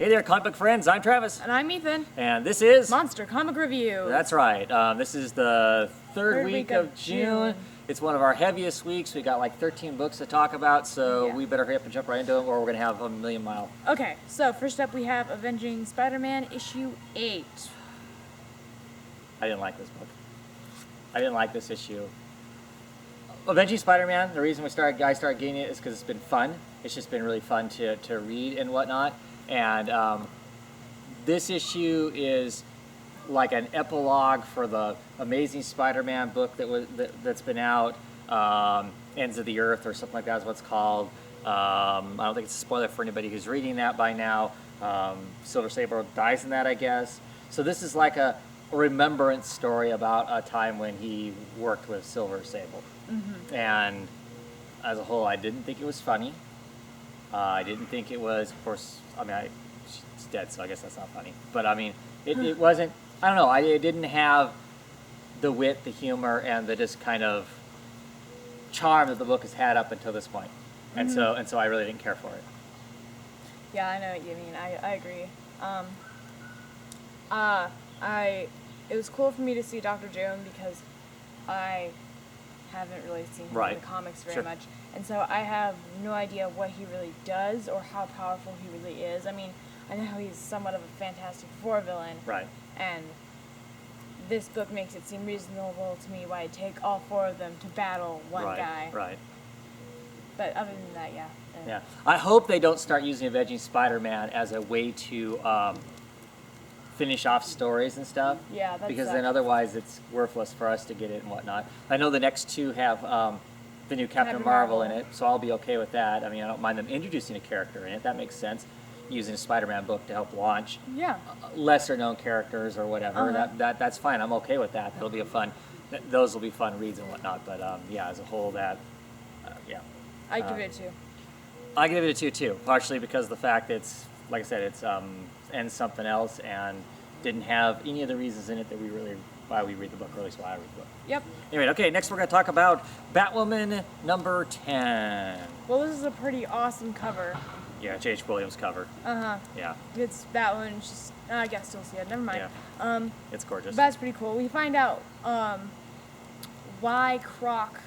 Hey there, comic book friends. I'm Travis. And I'm Ethan. And this is Monster Comic Review. That's right. This is the third week of June. It's one of our heaviest weeks. We got like 13 books to talk about, so we better hurry up and jump right into them, or we're gonna have a million mile. Okay, so first up we have Avenging Spider Man issue 8. I didn't like this book. I didn't like this issue. Avenging Spider Man. The reason I started getting it is because it's been fun. It's just been really fun to read and whatnot. And this issue is like an epilogue for the Amazing Spider Man book that's been out, Ends of the Earth or something like that is what it's called. I don't think it's a spoiler for anybody who's reading that by now. Silver Sable dies in that, I guess. So this is like a remembrance story about a time when he worked with Silver Sable. Mm-hmm. And as a whole, I didn't think it was funny. I didn't think it was, of course, I mean, it's dead, so I guess that's not funny. But I mean, it wasn't, I don't know, it didn't have the wit, the humor, and the just kind of charm that the book has had up until this point. And so I really didn't care for it. Yeah, I know what you mean. I agree. It was cool for me to see Dr. Jones because I haven't really seen him in the comics very much. And so I have no idea what he really does or how powerful he really is. I mean, I know he's somewhat of a Fantastic Four villain. Right. And this book makes it seem reasonable to me why it'd take all four of them to battle one guy. Right. But other than that, yeah. Yeah. I hope they don't start using Avenging Spider Man as a way to finish off stories and stuff. Yeah, that's because then otherwise it's worthless for us to get it and whatnot. I know the next two have the new Captain Marvel in it, so I'll be okay with that. I mean, I don't mind them introducing a character in it. That makes sense. Using a Spider-Man book to help launch lesser known characters or whatever. That's fine. I'm okay with that. That'll be a fun. Those will be fun reads and whatnot. But yeah, as a whole, I give it a 2. I give it a 2 too, partially because of the fact it's, like I said, it's ends something else and didn't have any of the reasons in it that why we read the book, or at least why I read the book. Yep. Anyway, okay, next we're going to talk about Batwoman number 10. Well, this is a pretty awesome cover. Yeah, J.H. Williams cover. Uh-huh. Yeah. It's Batwoman, she's, I guess still see it, never mind. Yeah. It's gorgeous. That's pretty cool. We find out why Croc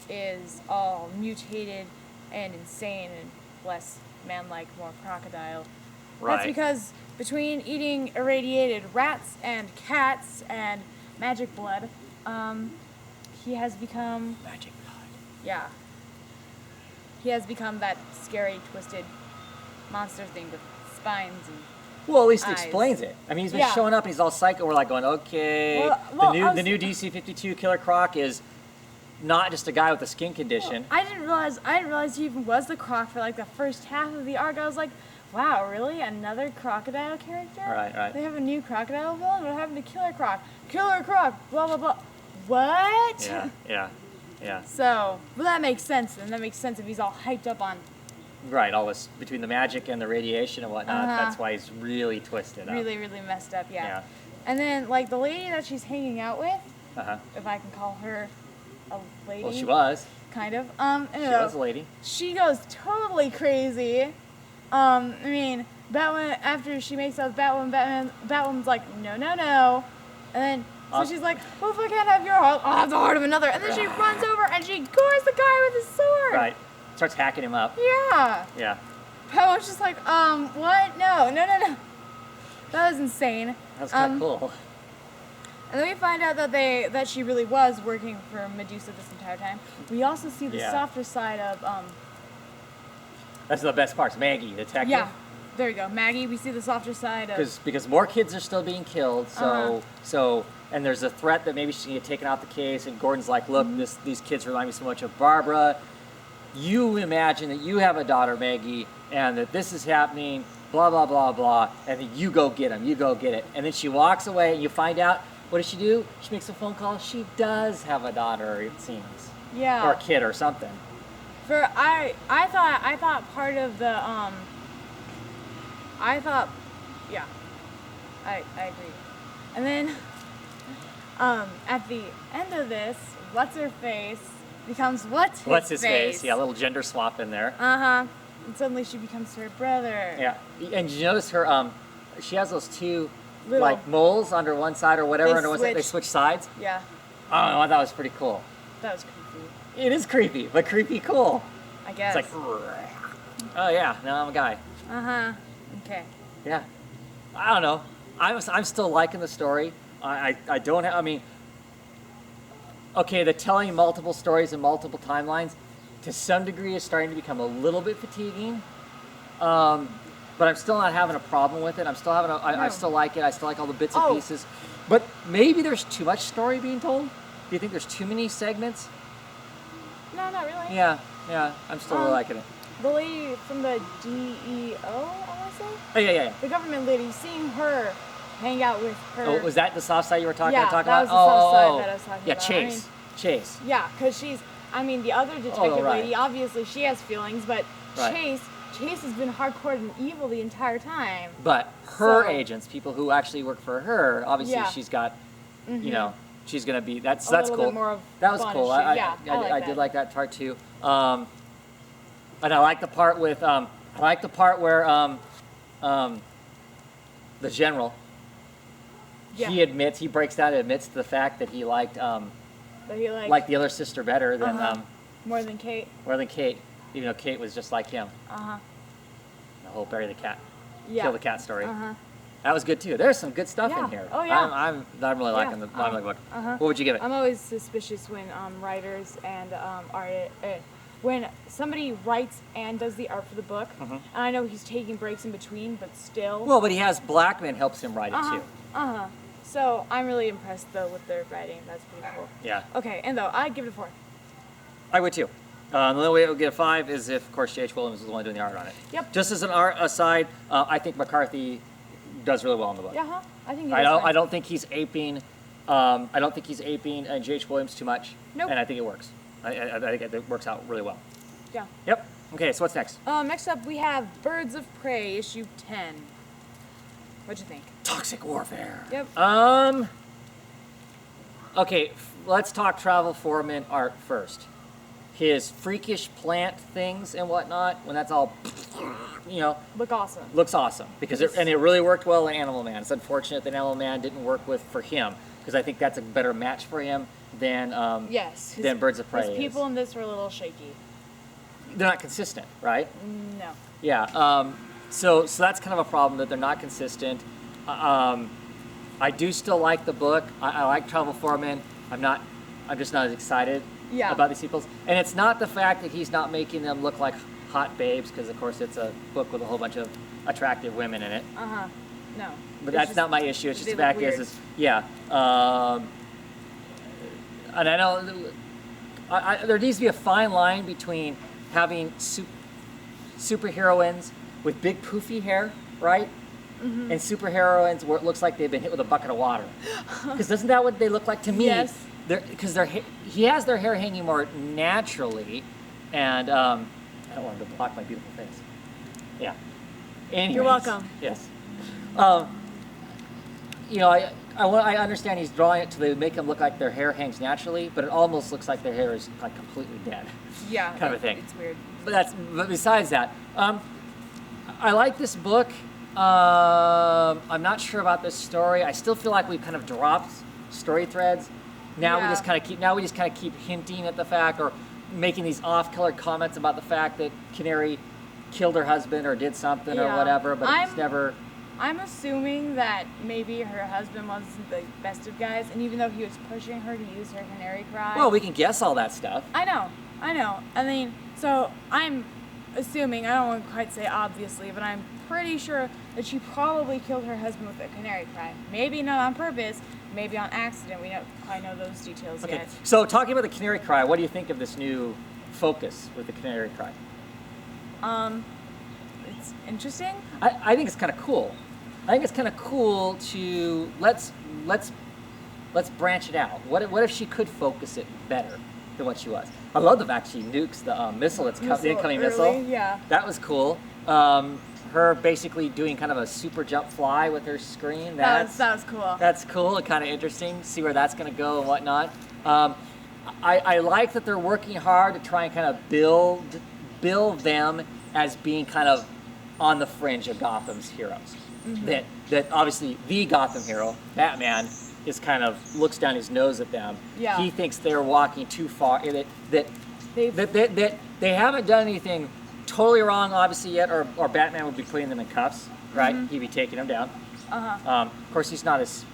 is all mutated and insane and less man-like, more crocodile. Right. That's because between eating irradiated rats and cats and magic blood, he has become... Magic blood. Yeah. He has become that scary, twisted monster thing with spines and well, at least eyes. It explains it. I mean, he's been showing up and he's all psycho. We're like going, okay. The new DC-52 Killer Croc is not just a guy with a skin condition. Well, I didn't realize he even was the Croc for like the first half of the arc. I was like, wow, really? Another crocodile character? Right. They have a new crocodile villain? What happened to Killer Croc? Killer Croc, blah, blah, blah. What? Yeah. So, well, that makes sense. And that makes sense if he's all hyped up on... Right, all this, between the magic and the radiation and whatnot, that's why he's really twisted up. Really, really messed up, yeah. And then, like, the lady that she's hanging out with, if I can call her a lady. Well, she was. Kind of. She was a lady. She goes totally crazy. I mean, Batwoman, after she makes out with Batwoman's like, no. And then, so she's like, well, if I can't have your heart, I'll have the heart of another. And then she runs over and she gores the guy with his sword. Right. Starts hacking him up. Yeah. Batwoman's just like, what? No. That was insane. That's kind of cool. And then we find out that she really was working for Medusa this entire time. We also see the softer side of That's the best part. Maggie, the detective. Yeah, there you go, Maggie. We see the softer side of because more kids are still being killed. So and there's a threat that maybe she's gonna get taken off the case. And Gordon's like, look, these kids remind me so much of Barbara. You imagine that you have a daughter, Maggie, and that this is happening. Blah blah blah blah. And then you go get them. You go get it. And then she walks away, and you find out. What does she do? She makes a phone call. She does have a daughter, it seems. Yeah. Or a kid or something. I thought part of the I agree. And then at the end of this, what's her face becomes what's his face. Yeah, a little gender swap in there. And suddenly she becomes her brother. Yeah, and did you notice her? She has those two Little- like moles under one side or whatever, They under one side. They switch sides. Yeah, I don't know. I thought it was pretty cool. that was creepy. It is creepy, but creepy cool. I guess. It's like, oh yeah, now I'm a guy. Okay. Yeah, I don't know. I'm still liking the story. I don't have. I mean, okay, the telling multiple stories and multiple timelines, to some degree, is starting to become a little bit fatiguing. But I'm still not having a problem with it. I'm still having. I still like it. I still like all the bits and pieces. But maybe there's too much story being told. Do you think there's too many segments? No, not really. Yeah. I'm still really liking it. The lady from the DEO, I want to say? Oh, yeah. The government lady, seeing her hang out with her. Oh, was that the soft side you were talking about? That was the soft side that I was talking about. Yeah, Chase. Yeah, because the other detective right. lady, obviously she has feelings, but Right. Chase has been hardcore and evil the entire time. But her So- agents, people who actually work for her, obviously Yeah. she's got, you know, she's gonna be. That's A little cool. bit more of That was fun cool. and shit. I I like did that. like that part too. And I like the part with where the general. Yeah. He breaks down and admits to the fact that he liked But he liked the other sister better than more than Kate. Kate, even though Kate was just like him. The whole bury the cat, Yeah. kill the cat story. That was good too. There's some good stuff Yeah. in here. Oh, yeah. I'm really liking the book. What would you give it? I'm always suspicious when writers and when somebody writes and does the art for the book, and I know he's taking breaks in between, but still. Well, but he has Blackman helps him write it too. So I'm really impressed though with their writing. That's pretty cool. Yeah, Okay, and though I'd give it a 4. I would too. The only way it would get a 5 is if, of course, J.H. Williams was the one doing the art on it. Yep. Just as an art aside, I think McCarthy does really well in the book. Yeah, I think. I don't think he's aping. I don't think he's aping J.H. Williams too much. Nope. And I think it works. I think it works out really well. Yeah. Yep. Okay, so what's next? Next up we have Birds of Prey, issue 10. What'd you think? Toxic warfare. Yep. Okay, let's talk Travel Foreman art first. His freakish plant things and whatnot, when that's all, Look awesome. looks awesome because it really worked well in Animal Man. It's unfortunate that Animal Man didn't work for him because I think that's a better match for him than Yes. than Birds of Prey. His people is. in this were a little shaky. They're not consistent, right? No. Yeah. So that's kind of a problem that they're not consistent. I do still like the book. I like Travel Foreman. I'm just not as excited about these people. And it's not the fact that he's not making them look like hot babes, because of course it's a book with a whole bunch of attractive women in it. No. But that's not my issue. It's just they the fact look is yeah. And I know there needs to be a fine line between having superheroines with big poofy hair, right? And superheroines where it looks like they've been hit with a bucket of water. Because isn't that what they look like to me? Yes. Because he has their hair hanging more naturally, and I don't want him to block my beautiful face. Yeah. Anyways, You're welcome. Yes. I understand he's drawing it to make them look like their hair hangs naturally, but it almost looks like their hair is like completely dead. Yeah. Kind of a thing. It's weird. But besides that, I like this book. I'm not sure about this story. I still feel like we've kind of dropped story threads. Now we just kind of keep hinting at the fact or making these off-color comments about the fact that Canary killed her husband or did something or whatever, but it's never. I'm assuming that maybe her husband wasn't the best of guys, and even though he was pushing her to use her canary cry. Well, we can guess all that stuff. I know. I mean, so I'm assuming, I don't want to quite say obviously, but I'm pretty sure that she probably killed her husband with a canary cry. Maybe not on purpose, maybe on accident. We don't quite know those details Okay. yet. So talking about the canary cry, what do you think of this new focus with the canary cry? It's interesting. I think it's kind of cool. I think it's kind of cool to let's branch it out. What if she could focus it better than what she was? I love the fact she nukes the missile that's the incoming missile. Yeah. That was cool. Her basically doing kind of a super jump fly with her screen. That was cool. That's cool and kind of interesting. See where that's going to go and whatnot. I like that they're working hard to try and kind of build them as being kind of on the fringe of Gotham's heroes. That obviously the Gotham hero, Batman, is kind of looks down his nose at them. Yeah. He thinks they're walking too far. That they haven't done anything totally wrong, obviously, yet, or Batman would be putting them in cuffs, right? He'd be taking them down. Of course, he's not as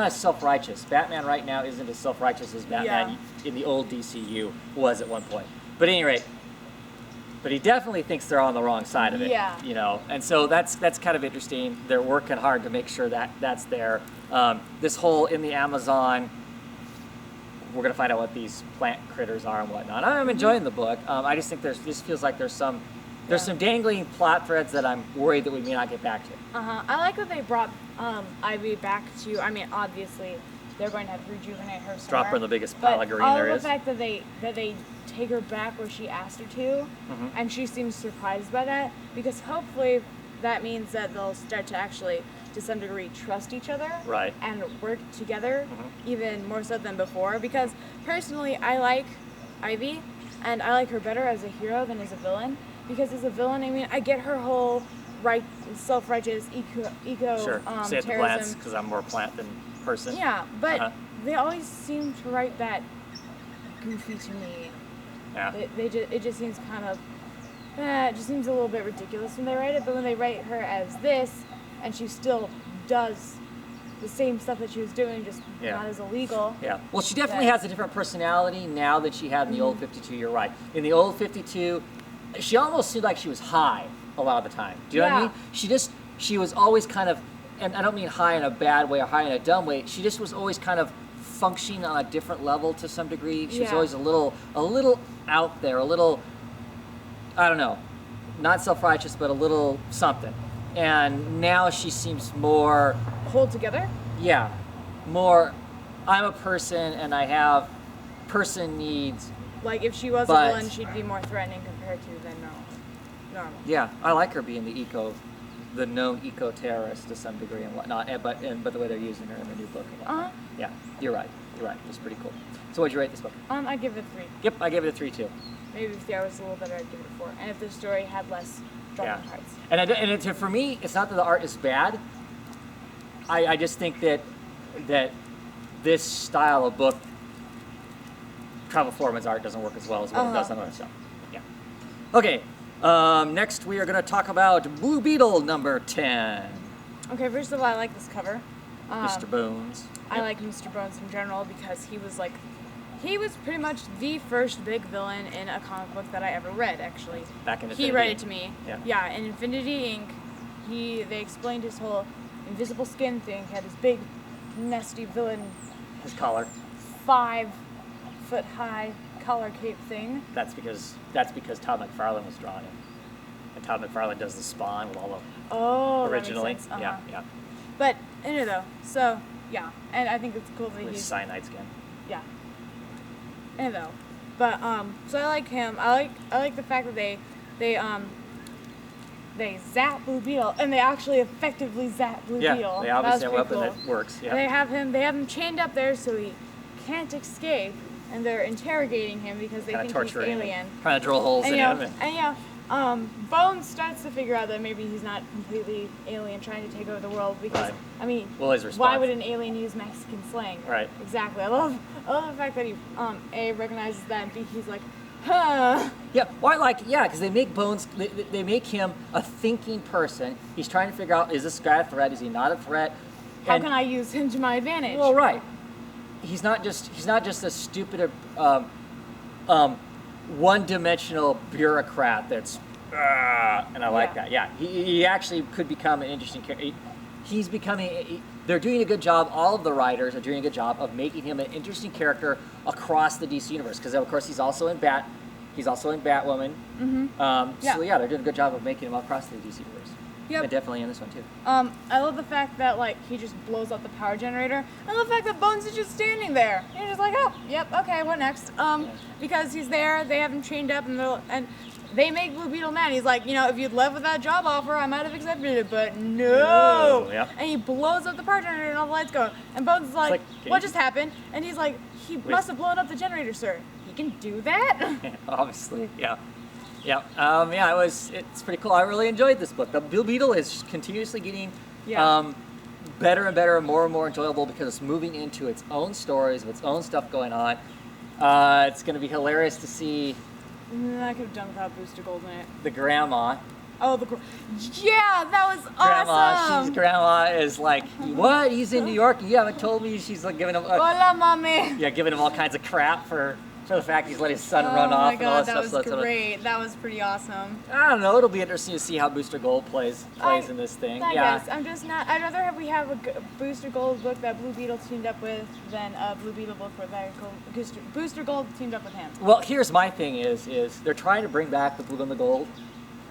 self-righteous. Batman right now isn't as self-righteous as Batman in the old DCU was at one point. But at any rate, but he definitely thinks they're on the wrong side of it. Yeah. You know, and so that's kind of interesting. They're working hard to make sure that that's there. This whole in the Amazon, we're gonna find out what these plant critters are and whatnot. I'm enjoying the book. I just think this feels like there's some dangling plot threads that I'm worried that we may not get back to. I like that they brought Ivy back to. I mean, obviously, they're going to have to rejuvenate her somewhere. Drop her in the biggest pile of green there is. The fact that they take her back where she asked her to, and she seems surprised by that, because hopefully that means that they'll start to actually, to some degree, trust each other, right, and work together even more so than before. Because personally, I like Ivy, and I like her better as a hero than as a villain. Because as a villain, I mean, I get her whole self-righteous eco sure. Say it to terrorism. plants because I'm more plant than person. Yeah, but they always seem to write that goofy to me. Yeah. It just seems kind of, it just seems a little bit ridiculous when they write it. But when they write her as this, and she still does the same stuff that she was doing, just not as illegal. Yeah. Well, she definitely has a different personality now than she had in the old 52. You're right. In the old 52, she almost seemed like she was high a lot of the time. Do you know what I mean? She was always kind of, and I don't mean high in a bad way or high in a dumb way. She just was always kind of functioning on a different level to some degree. She was always a little out there, a little, I don't know, not self-righteous, but a little something. And now she seems more hold together. Yeah, more. I'm a person, and I have person needs. Like if she was a villain, she'd be more threatening compared to than normal. Yeah, I like her being the known eco-terrorist to some degree and whatnot. But the way they're using her in the new book and whatnot. Yeah, you're right. It's pretty cool. So what'd you rate this book? I give it a 3. Yep, I gave it a 3 too. Maybe if the art was a little better, I'd give it a 4. And if the story had less dropping parts. And for me, it's not that the art is bad. I just think that this style of book, Travel Foreman's art doesn't work as well as what it does on other stuff. Yeah. Okay. Next, we are going to talk about Blue Beetle number 10. Okay, first of all, I like this cover. Mr. Bones. I like Mr. Bones in general because he was pretty much the first big villain in a comic book that I ever read, actually. Back in Infinity. He read it to me. Yeah. In Infinity Inc., they explained his whole invisible skin thing. He had his big, nasty villain. His collar. 5-foot-high collar cape thing. That's because Todd McFarlane was drawing it. And Todd McFarlane does the Spawn with all the originally. That makes sense. Yeah. But anyway though, so yeah, and I think it's cool that he's cyanide skin. Yeah. Anyway though, but so I like him. I like the fact that they zap Blue Beetle, and they actually effectively zap Blue Beetle. Yeah, they obviously have a weapon that works. Yeah. They have him chained up there so he can't escape, and they're interrogating him because they think he's alien. Trying to drill holes in him. Bones starts to figure out that maybe he's not completely alien trying to take over the world because, I mean, why would an alien use Mexican slang? Right. Exactly. I love the fact that he, A, recognizes that, and B, he's like, huh. Yeah, because they make Bones, they make him a thinking person. He's trying to figure out, is this guy a threat? Is he not a threat? How can I use him to my advantage? Well, right. He's not just a stupid, one-dimensional bureaucrat that's, and I like that. Yeah, he actually could become an interesting character. He's becoming. They're doing a good job. All of the writers are doing a good job of making him an interesting character across the DC universe. Because of course he's also in Batwoman. So yeah, they're doing a good job of making him across the DC universe. Yep. And definitely in this one too. I love the fact that he just blows up the power generator. I love the fact that Bones is just standing there. You're just like, oh, yep, okay, what next? Because he's there, they have him chained up, and they make Blue Beetle mad. He's like, if you'd left with that job offer, I might have accepted it, but no. Yeah. And he blows up the power generator and all the lights go. And Bones is like what just happened? And he's like, he must have blown up the generator, sir. He can do that? Obviously, yeah. Yeah. Yeah. It's pretty cool. I really enjoyed this book. The Blue Beetle is continuously getting better and better, and more enjoyable because it's moving into its own stories, with its own stuff going on. It's going to be hilarious to see. I could have done without Booster Gold in it. The grandma. Oh, yeah, that was awesome. Grandma is like, what? He's in New York. You haven't told me. She's like giving him. Hola, mami. Yeah, giving him all kinds of crap for the fact he's let his son run off. Oh my God, that was great. That was pretty awesome. I don't know. It'll be interesting to see how Booster Gold plays in this thing. I guess I'm just not. I'd rather we have a Booster Gold book that Blue Beetle teamed up with than a Blue Beetle book where Booster Gold teamed up with him. Well, here's my thing: is they're trying to bring back the Blue and the Gold.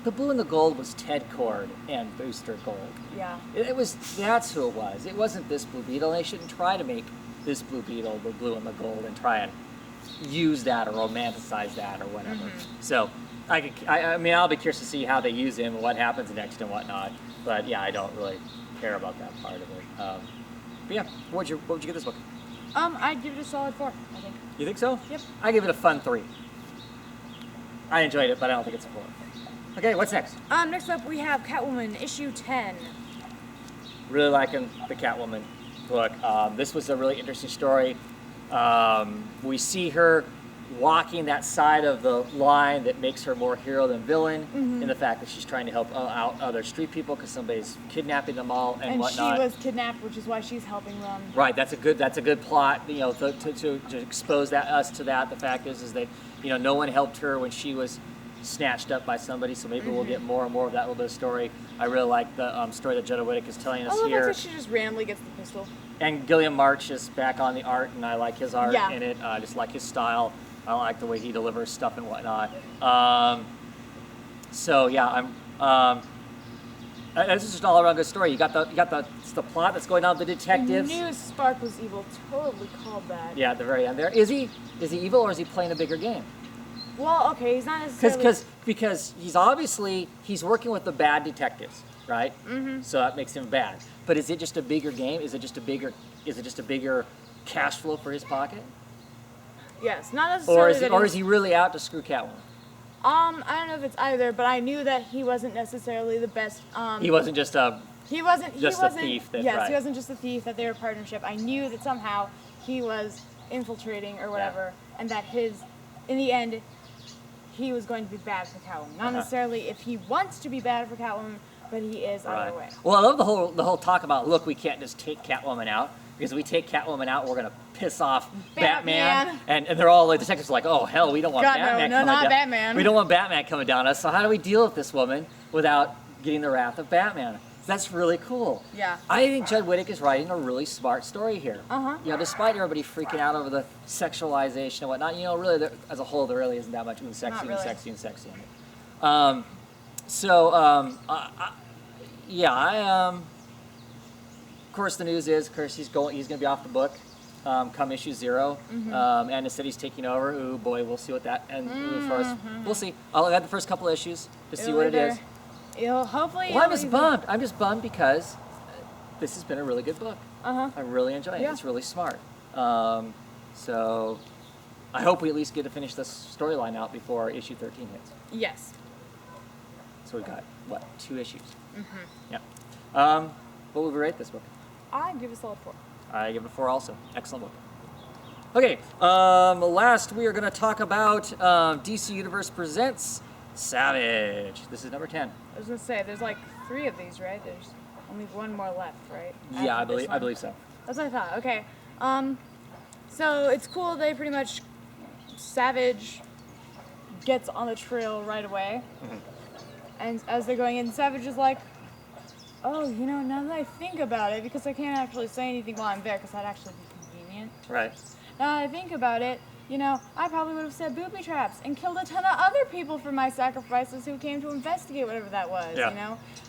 The Blue and the Gold was Ted Cord and Booster Gold. Yeah. That's who it was. It wasn't this Blue Beetle. They shouldn't try to make this Blue Beetle the Blue and the Gold and try and use that or romanticize that or whatever. Mm-hmm. So, I mean, I'll be curious to see how they use him and what happens next and whatnot. But yeah, I don't really care about that part of it. But yeah, what would you give this book? I'd give it a solid 4, I think. You think so? Yep. I give it a fun 3. I enjoyed it, but I don't think it's a 4. Okay, what's next? Next up we have Catwoman, issue 10. Really liking the Catwoman book. This was a really interesting story. We see her walking that side of the line that makes her more hero than villain, in the fact that she's trying to help out other street people because somebody's kidnapping them all and whatnot. And she was kidnapped, which is why she's helping them. Right, that's a good plot. You know, to expose us to that. The fact is that no one helped her when she was snatched up by somebody, so maybe we'll get more and more of that little bit of story. I really like the story that Jetta Whittick is telling us here. She just randomly gets the pistol. And Gilliam March is back on the art, and I like his art in it. I just like his style. I like the way he delivers stuff and whatnot. So yeah, this is just an all-around good story. You got the plot that's going on with the detectives. I knew Spark was evil. Totally called that. Yeah, at the very end there. Is he evil, or is he playing a bigger game? Well, okay, he's not necessarily... Because he's working with the bad detectives, right? Mm-hmm. So that makes him bad. But is it just a bigger game? Is it just a bigger cash flow for his pocket? Yes, not necessarily. Or is he really out to screw Catwoman? I don't know if it's either, but I knew that he wasn't necessarily the best. He wasn't just a. He wasn't a thief. Right. He wasn't just a thief. That they were a partnership. I knew that somehow he was infiltrating or whatever, and that in the end, he was going to be bad for Catwoman. Not necessarily if he wants to be bad for Catwoman, but he is either way. Well, I love the whole talk about, look, we can't just take Catwoman out, because if we take Catwoman out, we're gonna piss off Batman. And they're all like, the detectives are like, oh hell, we don't want Batman coming down. Batman. We don't want Batman coming down on us. So how do we deal with this woman without getting the wrath of Batman? That's really cool. Yeah. I think Judd Whittick is writing a really smart story here. Uh-huh. Despite everybody freaking out over the sexualization and whatnot, really, as a whole, there really isn't that much sexy in it. Of course, the news is, he's going to be off the book come issue 0. And the city's taking over. Ooh, boy, we'll see what that ends for us. We'll see. I'll add the first couple issues to see what it is. Hopefully. Well, I'm just bummed. I'm just bummed because this has been a really good book. I'm really enjoying it. It's really smart. So I hope we at least get to finish this storyline out before issue 13 hits. Yes. So we've got, 2 issues? Yeah. What would we rate this book? I give it a solid 4. I give it a 4 also. Excellent book. Okay, last we are going to talk about DC Universe Presents Savage. This is number 10. I was going to say, there's like 3 of these, right? There's only one more left, right? Yeah, I believe so. That's what I thought. Okay. So it's cool. They pretty much, Savage gets on the trail right away. And as they're going in, Savage is like, oh, now that I think about it, because I can't actually say anything while I'm there, because that'd actually be convenient. Right. Now that I think about it, I probably would have set booby traps and killed a ton of other people for my sacrifices who came to investigate whatever that was,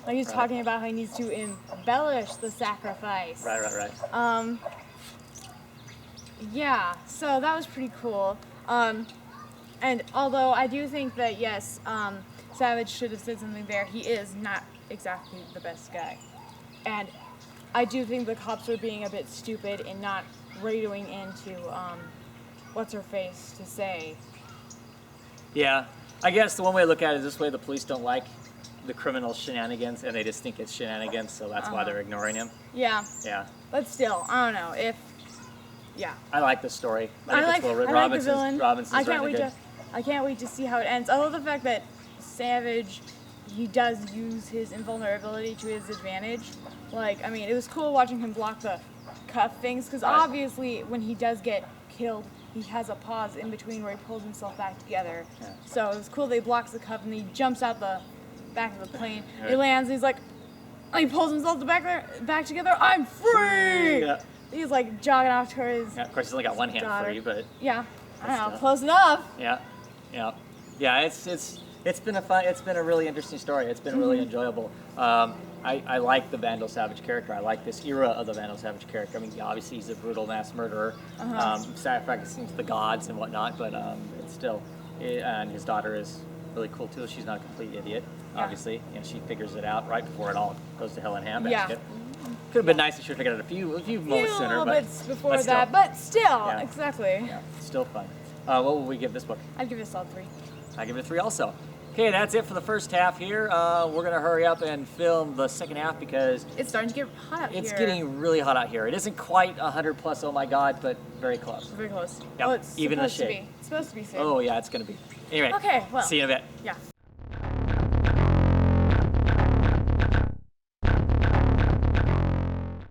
Like he's talking about how he needs to embellish the sacrifice. Right. Yeah, so that was pretty cool. And although I do think that, yes, Savage should have said something there, he is not exactly the best guy. And I do think the cops are being a bit stupid in not radioing into, what's-her-face to say. Yeah. I guess the one way to look at it is this way: the police don't like the criminal shenanigans, and they just think it's shenanigans, so that's why they're ignoring him. Yeah. Yeah. But still, I don't know if. Yeah. I like this story. I think it's well written. I like the villain. Robinson's I can't wait to see how it ends. I love the fact that Savage, he does use his invulnerability to his advantage. Like, I mean, it was cool watching him block the cuff things, because obviously when he does get killed, he has a pause in between where he pulls himself back together. Yeah. So it was cool that he blocks the cuff and he jumps out the back of the plane. Right. He lands and he's like, he pulls himself back together. I'm free! Yeah. He's like jogging off towards. Yeah, of course, he's only got one hand free, but. Yeah, I don't know, close enough. Yeah, yeah, yeah. It's been a really interesting story. It's been really enjoyable. I like the Vandal Savage character. I like this era of the Vandal Savage character. I mean, obviously he's a brutal mass murderer, sacrificing to the gods and whatnot, but it's still, and his daughter is really cool too. She's not a complete idiot, obviously. You know, she figures it out right before it all goes to hell in handbasket. Yeah. Could have been nice if she figured out a few moments sooner, but before that. But still, exactly. Yeah, still fun. What would we give this book? I'd give it a solid 3. I give it a 3 also. Okay, that's it for the first half here. We're gonna hurry up and film the second half because it's starting to get hot out here. It's getting really hot out here. It isn't quite 100 plus, oh my god, but very close. Very close. Yep. Well, it's even the shade. shade. It's supposed to be soon. Oh yeah, it's gonna be. Anyway. Okay. Well. See you in a bit. Yeah.